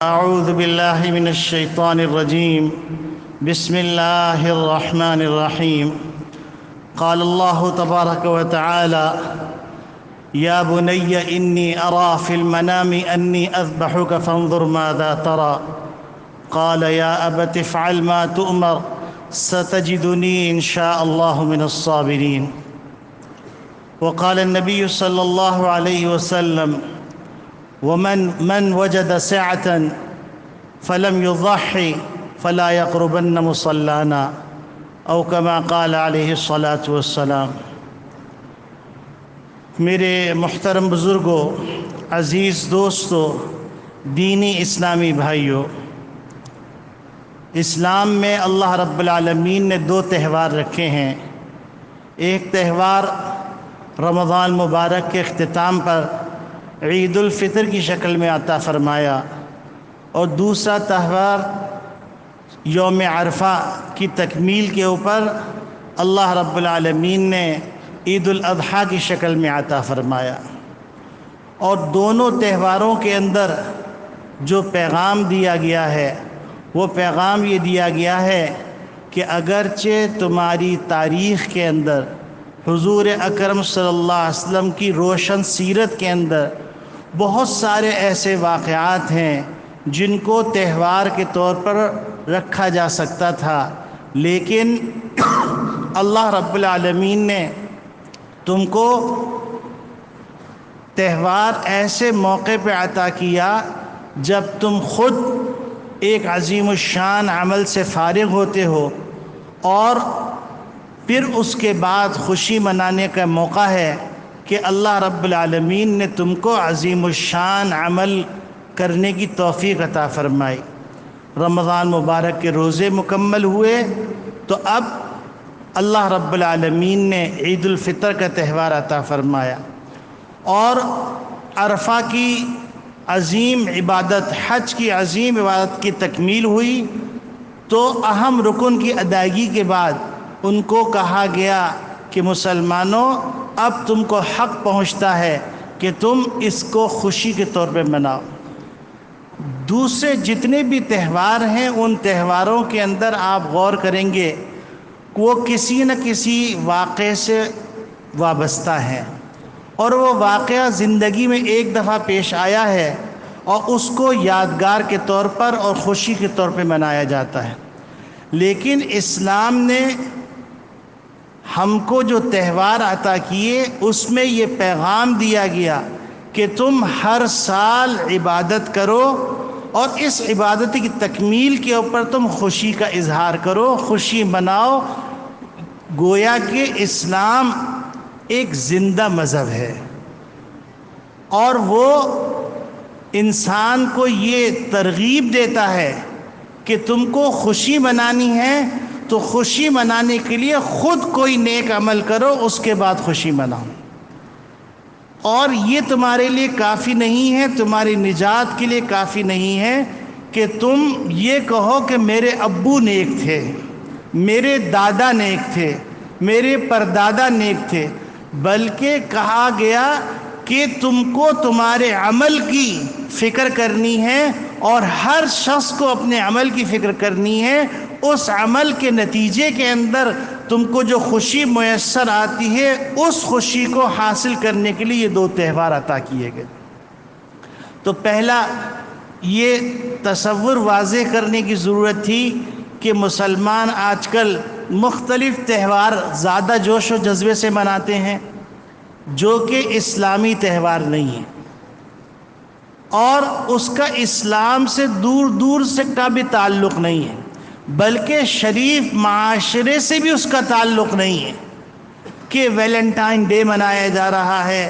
أعوذ بالله من الشيطان الرجيم. بسم الله الرحمن الرحيم. قال الله تبارك وتعالى: يا بني إني أرى في المنام أني أذبحك فانظر ماذا ترى. قال يا أبت افعل ما تؤمر ستجدني إن شاء الله من الصابرين. وقال النبي صلى الله عليه وسلم: ومن وجد سعة فلم يضحي فلا يقربن مصلانا، او كما قال علیہ الصلاۃ والسلام. میرے محترم بزرگوں، عزیز دوستوں، دینی اسلامی بھائیوں، اسلام میں اللہ رب العالمین نے دو تہوار رکھے ہیں. ایک تہوار رمضان مبارک کے اختتام پر عید الفطر کی شکل میں عطا فرمایا، اور دوسرا تہوار یوم عرفہ کی تکمیل کے اوپر اللہ رب العالمین نے عید الاضحیٰ کی شکل میں عطا فرمایا. اور دونوں تہواروں کے اندر جو پیغام دیا گیا ہے وہ پیغام یہ دیا گیا ہے کہ اگرچہ تمہاری تاریخ کے اندر حضور اکرم صلی اللہ علیہ وسلم کی روشن سیرت کے اندر بہت سارے ایسے واقعات ہیں جن کو تہوار کے طور پر رکھا جا سکتا تھا، لیکن اللہ رب العالمین نے تم کو تہوار ایسے موقع پہ عطا کیا جب تم خود ایک عظیم الشان عمل سے فارغ ہوتے ہو، اور پھر اس کے بعد خوشی منانے کا موقع ہے کہ اللہ رب العالمین نے تم کو عظیم الشان عمل کرنے کی توفیق عطا فرمائی. رمضان مبارک کے روزے مکمل ہوئے تو اب اللہ رب العالمین نے عید الفطر کا تہوار عطا فرمایا، اور عرفہ کی عظیم عبادت، حج کی عظیم عبادت کی تکمیل ہوئی تو اہم رکن کی ادائیگی کے بعد ان کو کہا گیا کہ مسلمانوں، اب تم کو حق پہنچتا ہے کہ تم اس کو خوشی کے طور پہ مناؤ. دوسرے جتنے بھی تہوار ہیں ان تہواروں کے اندر آپ غور کریں گے وہ کسی نہ کسی واقعے سے وابستہ ہیں، اور وہ واقعہ زندگی میں ایک دفعہ پیش آیا ہے اور اس کو یادگار کے طور پر اور خوشی کے طور پہ منایا جاتا ہے. لیکن اسلام نے ہم کو جو تہوار عطا کیے اس میں یہ پیغام دیا گیا کہ تم ہر سال عبادت کرو اور اس عبادت کی تکمیل کے اوپر تم خوشی کا اظہار کرو، خوشی مناؤ. گویا کہ اسلام ایک زندہ مذہب ہے، اور وہ انسان کو یہ ترغیب دیتا ہے کہ تم کو خوشی منانی ہے تو خوشی منانے کے لیے خود کوئی نیک عمل کرو، اس کے بعد خوشی مناؤ. اور یہ تمہارے لیے کافی نہیں ہے، تمہاری نجات کے لیے کافی نہیں ہے کہ تم یہ کہو کہ میرے ابو نیک تھے، میرے دادا نیک تھے، میرے پردادا نیک تھے، بلکہ کہا گیا کہ تم کو تمہارے عمل کی فکر کرنی ہے، اور ہر شخص کو اپنے عمل کی فکر کرنی ہے. اس عمل کے نتیجے کے اندر تم کو جو خوشی میسر آتی ہے اس خوشی کو حاصل کرنے کے لیے یہ دو تہوار عطا کیے گئے. تو پہلا یہ تصور واضح کرنے کی ضرورت تھی کہ مسلمان آج کل مختلف تہوار زیادہ جوش و جذبے سے مناتے ہیں جو کہ اسلامی تہوار نہیں ہے، اور اس کا اسلام سے دور دور سے کا بھی تعلق نہیں ہے، بلکہ شریف معاشرے سے بھی اس کا تعلق نہیں ہے. کہ ویلنٹائن ڈے منایا جا رہا ہے،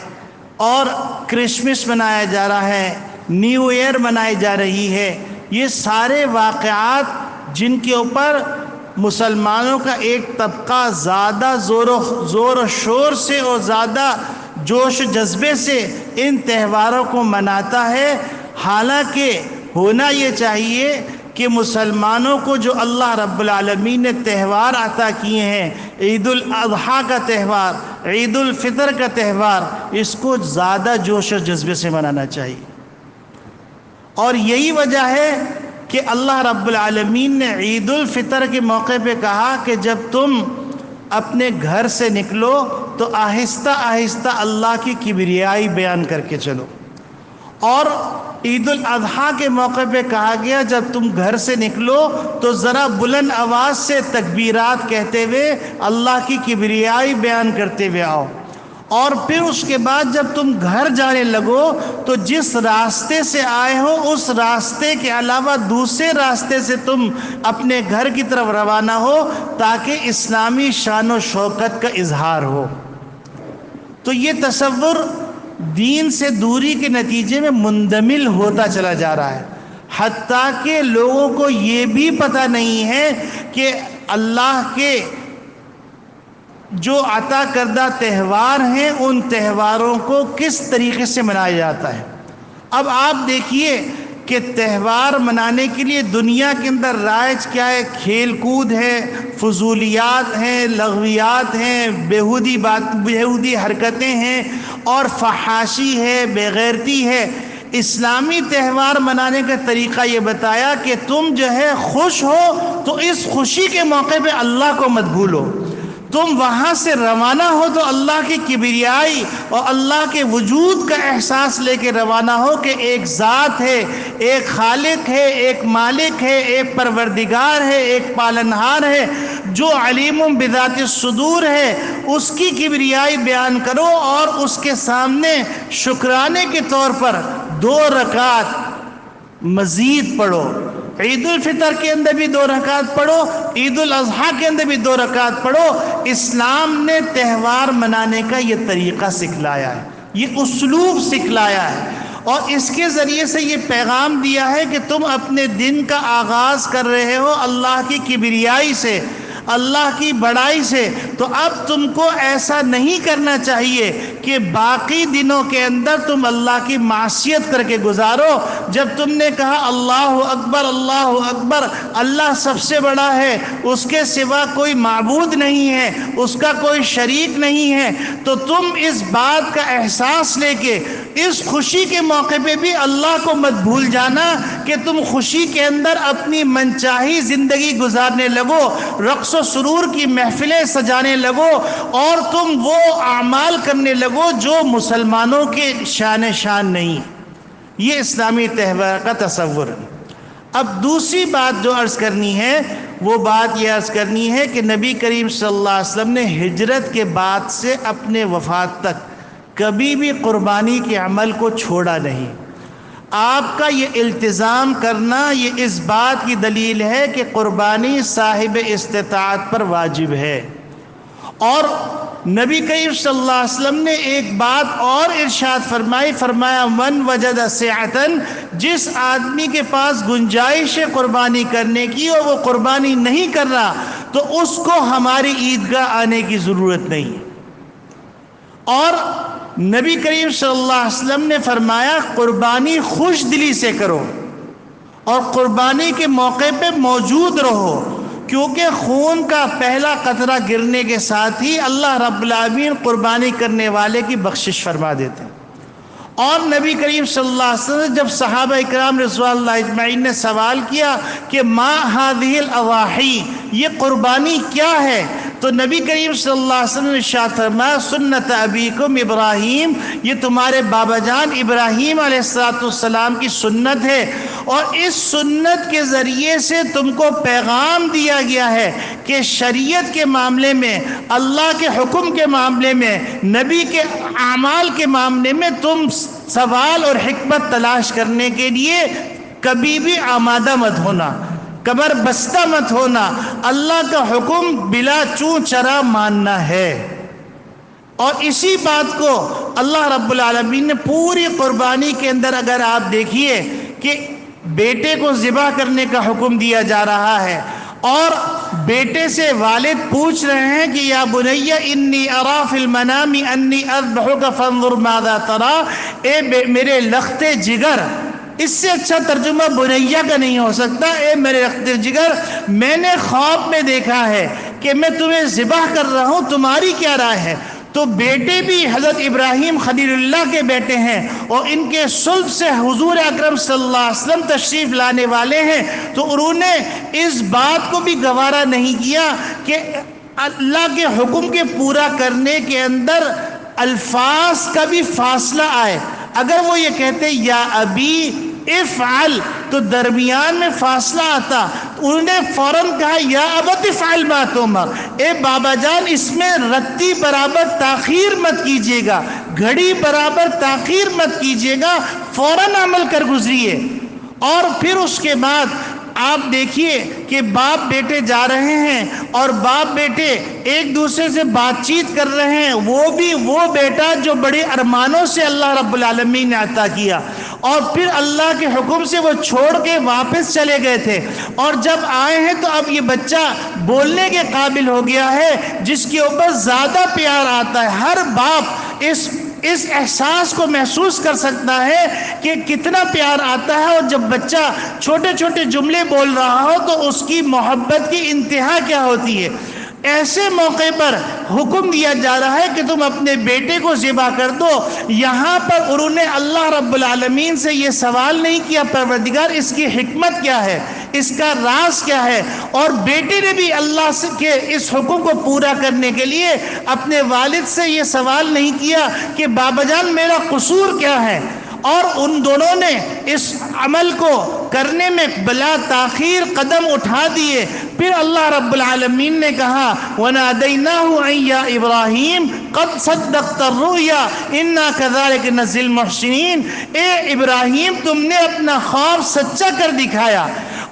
اور کرسمس منایا جا رہا ہے، نیو ایئر منائی جا رہی ہے، یہ سارے واقعات جن کے اوپر مسلمانوں کا ایک طبقہ زیادہ زور و شور سے اور زیادہ جوش و جذبے سے ان تہواروں کو مناتا ہے. حالانکہ ہونا یہ چاہیے کہ مسلمانوں کو جو اللہ رب العالمین نے تہوار عطا کیے ہیں، عید الاضحیٰ کا تہوار، عید الفطر کا تہوار، اس کو زیادہ جوش و جذبے سے منانا چاہیے. اور یہی وجہ ہے کہ اللہ رب العالمین نے عید الفطر کے موقع پہ کہا کہ جب تم اپنے گھر سے نکلو تو آہستہ آہستہ اللہ کی کبریائی بیان کر کے چلو، اور عید الاضحیٰ کے موقع پہ کہا گیا جب تم گھر سے نکلو تو ذرا بلند آواز سے تکبیرات کہتے ہوئے اللہ کی کبریائی بیان کرتے ہوئے آؤ، اور پھر اس کے بعد جب تم گھر جانے لگو تو جس راستے سے آئے ہو اس راستے کے علاوہ دوسرے راستے سے تم اپنے گھر کی طرف روانہ ہو تاکہ اسلامی شان و شوکت کا اظہار ہو۔ تو یہ تصور دین سے دوری کے نتیجے میں مندمل ہوتا چلا جا رہا ہے، حتیٰ کہ لوگوں کو یہ بھی پتہ نہیں ہے کہ اللہ کے جو عطا کردہ تہوار ہیں ان تہواروں کو کس طریقے سے منایا جاتا ہے۔ اب آپ دیکھیے کہ تہوار منانے کے لیے دنیا کے اندر رائج کیا ہے؟ کھیل کود ہے، فضولیات ہیں، لغویات ہیں، بیہودی حرکتیں ہیں، اور فحاشی ہے، بےغیرتی ہے۔ اسلامی تہوار منانے کا طریقہ یہ بتایا کہ تم جو ہے خوش ہو تو اس خوشی کے موقع پہ اللہ کو مت بھولو، تم وہاں سے روانہ ہو تو اللہ کی کبریائی اور اللہ کے وجود کا احساس لے کے روانہ ہو کہ ایک ذات ہے، ایک خالق ہے، ایک مالک ہے، ایک پروردگار ہے، ایک پالنہار ہے جو علیم بذات الصدور ہے، اس کی کبریائی بیان کرو اور اس کے سامنے شکرانے کے طور پر 2 رکعت مزید پڑھو۔ عید الفطر کے اندر بھی 2 رکعت پڑھو، عید الاضحیٰ کے اندر بھی 2 رکعت پڑھو۔ اسلام نے تہوار منانے کا یہ طریقہ سکھلایا ہے، یہ اسلوب سکھلایا ہے، اور اس کے ذریعے سے یہ پیغام دیا ہے کہ تم اپنے دن کا آغاز کر رہے ہو اللہ کی کبریائی سے، اللہ کی بڑائی سے، تو اب تم کو ایسا نہیں کرنا چاہیے کہ باقی دنوں کے اندر تم اللہ کی معصیت کر کے گزارو۔ جب تم نے کہا اللہ اکبر اللہ اکبر، اللہ سب سے بڑا ہے، اس کے سوا کوئی معبود نہیں ہے، اس کا کوئی شریک نہیں ہے، تو تم اس بات کا احساس لے کے اس خوشی کے موقع پہ بھی اللہ کو مت بھول جانا کہ تم خوشی کے اندر اپنی منچاہی زندگی گزارنے لگو، رقص و سرور کی محفلیں سجانے لگو، اور تم وہ اعمال کرنے لگو جو مسلمانوں کے شان نہیں۔ یہ اسلامی تہوار کا تصور ہے۔ اب دوسری بات جو عرض کرنی ہے وہ بات یہ عرض کرنی ہے کہ نبی کریم صلی اللہ علیہ وسلم نے ہجرت کے بعد سے اپنے وفات تک کبھی بھی قربانی کے عمل کو چھوڑا نہیں۔ آپ کا یہ التزام کرنا یہ اس بات کی دلیل ہے کہ قربانی صاحب استطاعت پر واجب ہے۔ اور نبی کریم صلی اللہ علیہ وسلم نے ایک بات اور ارشاد فرمایا من وجد سعتن، جس آدمی کے پاس گنجائش ہے قربانی کرنے کی اور وہ قربانی نہیں کر رہا تو اس کو ہماری عیدگاہ آنے کی ضرورت نہیں۔ اور نبی کریم صلی اللہ علیہ وسلم نے فرمایا قربانی خوش دلی سے کرو اور قربانی کے موقع پہ موجود رہو، کیونکہ خون کا پہلا قطرہ گرنے کے ساتھ ہی اللہ رب العالمین قربانی کرنے والے کی بخشش فرما دیتے ہیں۔ اور نبی کریم صلی اللہ علیہ وسلم جب صحابہ اکرام رضوان اللہ اجمعین نے سوال کیا کہ ما هذه الاضاحی، یہ قربانی کیا ہے، تو نبی کریم صلی اللہ علیہ وسلم نے ارشاد فرمایا سنت ابیکم ابراہیم، یہ تمہارے بابا جان ابراہیم علیہ السلام کی سنت ہے، اور اس سنت کے ذریعے سے تم کو پیغام دیا گیا ہے کہ شریعت کے معاملے میں، اللہ کے حکم کے معاملے میں، نبی کے اعمال کے معاملے میں تم سوال اور حکمت تلاش کرنے کے لیے کبھی بھی آمادہ مت ہونا، کمر بستہ مت ہونا، اللہ کا حکم بلا چوں چرا ماننا ہے۔ اور اسی بات کو اللہ رب العالمین نے پوری قربانی کے اندر اگر آپ دیکھیے کہ بیٹے کو ذبح کرنے کا حکم دیا جا رہا ہے، اور بیٹے سے والد پوچھ رہے ہیں کہ یا بنی انی ارا فی المنام انی اذبحک فانظر ماذا تری، اے میرے لخت جگر، اس سے اچھا ترجمہ بنیا کا نہیں ہو سکتا، اے میرے لخت جگر میں نے خواب میں دیکھا ہے کہ میں تمہیں ذبح کر رہا ہوں، تمہاری کیا رائے ہے؟ تو بیٹے بھی حضرت ابراہیم خلیل اللہ کے بیٹے ہیں اور ان کے صلب سے حضور اکرم صلی اللہ علیہ وسلم تشریف لانے والے ہیں، تو انہوں نے اس بات کو بھی گوارا نہیں کیا کہ اللہ کے حکم کے پورا کرنے کے اندر الفاظ کا بھی فاصلہ آئے۔ اگر وہ یہ کہتے یا ابی افعل تو درمیان میں فاصلہ آتا، انہوں نے فوراً کہا یا ابت افعل ما تؤمر، اے بابا جان اس میں رتی برابر تاخیر مت کیجیے گا، گھڑی برابر تاخیر مت کیجیے گا، فوراً عمل کر گزریے۔ اور پھر اس کے بعد آپ دیکھیے کہ باپ بیٹے جا رہے ہیں اور باپ بیٹے ایک دوسرے سے بات چیت کر رہے ہیں، وہ بھی وہ بیٹا جو بڑے ارمانوں سے اللہ رب العالمین نے عطا کیا، اور پھر اللہ کے حکم سے وہ چھوڑ کے واپس چلے گئے تھے، اور جب آئے ہیں تو اب یہ بچہ بولنے کے قابل ہو گیا ہے، جس کے اوپر زیادہ پیار آتا ہے۔ ہر باپ اس احساس کو محسوس کر سکتا ہے کہ کتنا پیار آتا ہے، اور جب بچہ چھوٹے چھوٹے جملے بول رہا ہو تو اس کی محبت کی انتہا کیا ہوتی ہے۔ ایسے موقع پر حکم دیا جا رہا ہے کہ تم اپنے بیٹے کو ذبح کر دو۔ یہاں پر انہوں نے اللہ رب العالمین سے یہ سوال نہیں کیا پروردگار اس کی حکمت کیا ہے، اس کا راز کیا ہے، اور بیٹے نے بھی اللہ سے کے اس حکم کو پورا کرنے کے لیے اپنے والد سے یہ سوال نہیں کیا کہ بابا جان میرا قصور کیا ہے، اور ان دونوں نے اس عمل کو کرنے میں بلا تاخیر قدم اٹھا دیے۔ پھر اللہ رب العالمین نے کہا وَنَادَيْنَاهُ أَن يَا إِبْرَاهِيمُ قَدْ صَدَّقْتَ الرُّؤْيَا إِنَّا كَذَلِكَ نَجْزِي الْمُحْسِنِينَ، اے ابراہیم تم نے اپنا خواب سچا کر دکھایا،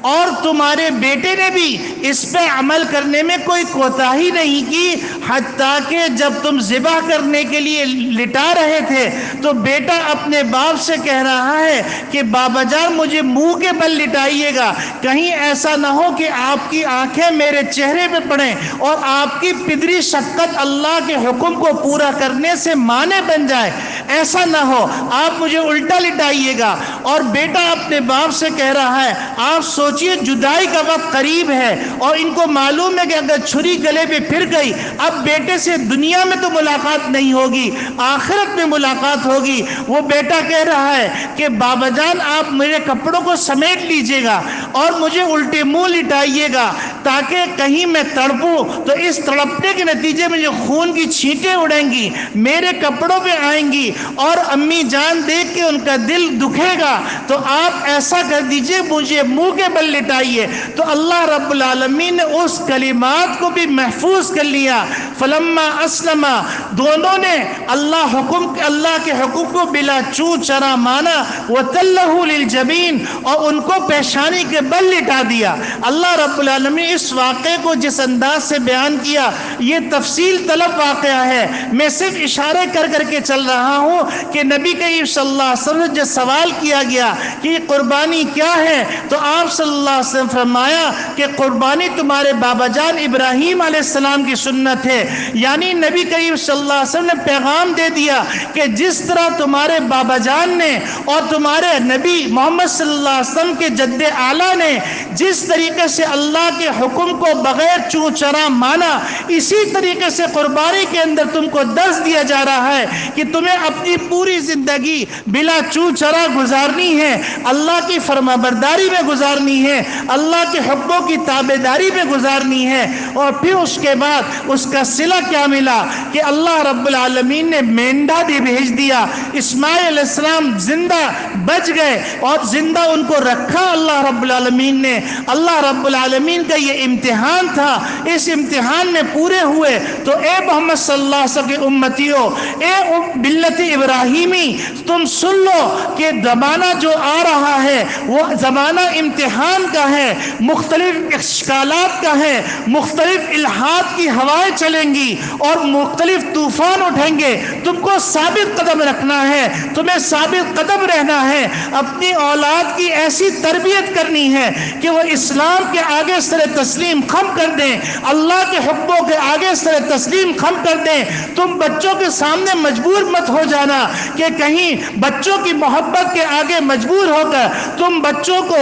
اور تمہارے بیٹے نے بھی اس پہ عمل کرنے میں کوئی کوتاہی نہیں کی، حتیٰ کہ جب تم ذبح کرنے کے لیے لٹا رہے تھے تو بیٹا اپنے باپ سے کہہ رہا ہے کہ بابا جان مجھے منہ کے بل لٹائیے گا، کہیں ایسا نہ ہو کہ آپ کی آنکھیں میرے چہرے پہ پڑیں اور آپ کی پدری شفقت اللہ کے حکم کو پورا کرنے سے مانے بن جائے، ایسا نہ ہو، آپ مجھے الٹا لٹائیے گا۔ اور بیٹا اپنے باپ سے کہہ رہا ہے، آپ سوچئے جدائی کا وقت قریب ہے، اور ان کو معلوم ہے کہ اگر چھری گلے پہ پھر گئی اب بیٹے سے دنیا میں تو ملاقات نہیں ہوگی، آخرت میں ملاقات ہوگی۔ وہ بیٹا کہہ رہا ہے کہ بابا جان آپ میرے کپڑوں کو سمیٹ لیجئے گا اور مجھے الٹے منہ لٹائیے گا، تاکہ کہیں میں تڑپوں تو اس تڑپنے کے نتیجے میں جو خون کی چھینٹیں اڑیں گی میرے کپڑوں پہ آئیں گی، اور امی جان دیکھ کے ان کا دل دکھے گا، تو آپ ایسا کر دیجئے مجھے منہ کے بل لٹائیے۔ تو اللہ رب العالمین نے اس کلمات کو بھی محفوظ کر لیا۔ فلما اسلما، دونوں نے اللہ کے حکم کو بلا چو چرا مانا، وَتَلَّهُ لِلْجَبِينِ، اور ان کو پیشانی کے بل لٹا دیا۔ اللہ رب العالمین اس واقعے کو جس انداز سے بیان کیا یہ تفصیل طلب واقعہ ہے، میں صرف اشارے کر کر کے چل رہا ہوں کہ نبی کریم صلی اللہ علیہ وسلم جب سوال کیا گیا کہ یہ قربانی کیا ہے تو آپ صلی اللہ علیہ وسلم فرمایا کہ قربانی تمہارے بابا جان ابراہیم علیہ السلام کی سنت ہے، یعنی نبی کریم صلی اللہ علیہ وسلم نے پیغام دے دیا کہ جس طرح تمہارے بابا جان نے اور تمہارے نبی محمد صلی اللہ علیہ وسلم کے جد اعلیٰ نے جس طریقے سے اللہ کے حکم کو بغیر چوں چرا مانا، اسی طریقے سے قربانی کے اندر تم کو درس دیا جا رہا ہے کہ تمہیں اپنی پوری زندگی بلا چوں چرا گزارنی ہے، اللہ کی فرما برداری میں گزارنی ہے، اللہ کے حکموں کی تابعداری میں گزارنی ہے۔ اور پھر اس کے بعد اس کا صلہ کیا ملا کہ اللہ رب العالمین نے مینڈا بھی بھیج دیا، اسماعیل علیہ السلام زندہ بچ گئے اور زندہ ان کو رکھا اللہ رب العالمین نے۔ اللہ رب العالمین کا یہ امتحان تھا، اس امتحان میں پورے ہوئے تو اے محمد صلی اللہ علیہ وسلم کے امتیوں، اے ملت ابراہیمی، تم سن لو کہ زمانہ جو آ رہا ہے وہ زمانہ امتحان کا ہے، مختلف اشکالات کا ہے، مختلف الہات کی ہوائیں چلیں گی اور مختلف طوفان اٹھیں گے، تم کو ثابت قدم رکھنا ہے، تمہیں ثابت قدم رہنا ہے، اپنی اولاد کی ایسی تربیت کرنی ہے کہ کہ وہ اسلام کے آگے سر تسلیم خم کر دیں، اللہ کے حکموں کے آگے سر تسلیم خم کر دیں۔ تم بچوں کے سامنے مجبور مت ہو جانا کہ کہیں بچوں کی محبت کے آگے مجبور ہو کر تم بچوں کو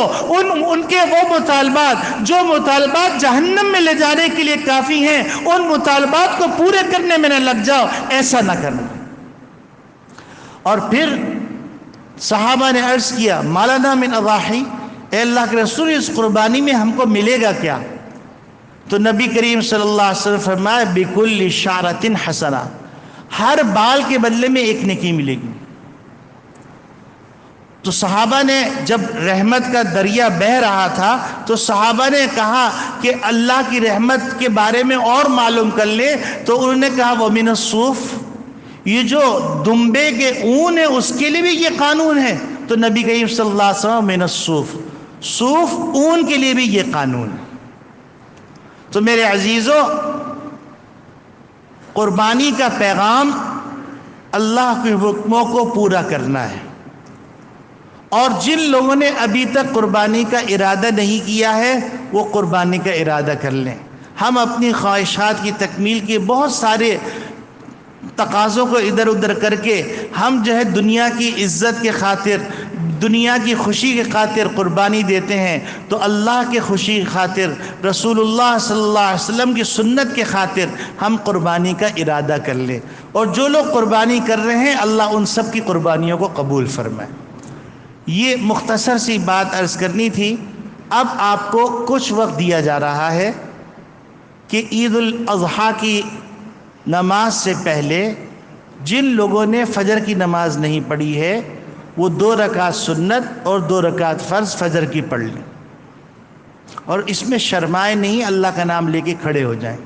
ان کے وہ مطالبات جو مطالبات جہنم میں لے جانے کے لیے کافی ہیں ان مطالبات کو پورے کرنے میں نہ لگ جاؤ، ایسا نہ کرنا۔ اور پھر صحابہ نے عرض کیا مالنا من اضاحی، اے اللہ کے رسول اس قربانی میں ہم کو ملے گا کیا؟ تو نبی کریم صلی اللہ علیہ وسلم فرمایا بکل شعرۃ حسنہ، ہر بال کے بدلے میں ایک نیکی ملے گی۔ تو صحابہ نے جب رحمت کا دریا بہہ رہا تھا تو صحابہ نے کہا کہ اللہ کی رحمت کے بارے میں اور معلوم کر لیں، تو انہوں نے کہا وَمِنَ الصُّوفِ، یہ جو دمبے کے اون ہے اس کے لیے بھی یہ قانون ہے؟ تو نبی کریم صلی اللہ علیہ وسلم من الصوف، صوف اون کے لیے بھی یہ قانون ہے۔ تو میرے عزیزوں، قربانی کا پیغام اللہ کے حکموں کو پورا کرنا ہے، اور جن لوگوں نے ابھی تک قربانی کا ارادہ نہیں کیا ہے وہ قربانی کا ارادہ کر لیں۔ ہم اپنی خواہشات کی تکمیل کے بہت سارے تقاضوں کو ادھر ادھر کر کے ہم جو ہے دنیا کی عزت کے خاطر، دنیا کی خوشی کے خاطر قربانی دیتے ہیں، تو اللہ کے خوشی کی خاطر، رسول اللہ صلی اللہ علیہ وسلم کی سنت کے خاطر ہم قربانی کا ارادہ کر لیں، اور جو لوگ قربانی کر رہے ہیں اللہ ان سب کی قربانیوں کو قبول فرمائے۔ یہ مختصر سی بات عرض کرنی تھی۔ اب آپ کو کچھ وقت دیا جا رہا ہے کہ عید الاضحیٰ کی نماز سے پہلے جن لوگوں نے فجر کی نماز نہیں پڑھی ہے وہ 2 رکعت سنت اور 2 رکعت فرض فجر کی پڑھ لیں، اور اس میں شرمائے نہیں، اللہ کا نام لے کے کھڑے ہو جائیں۔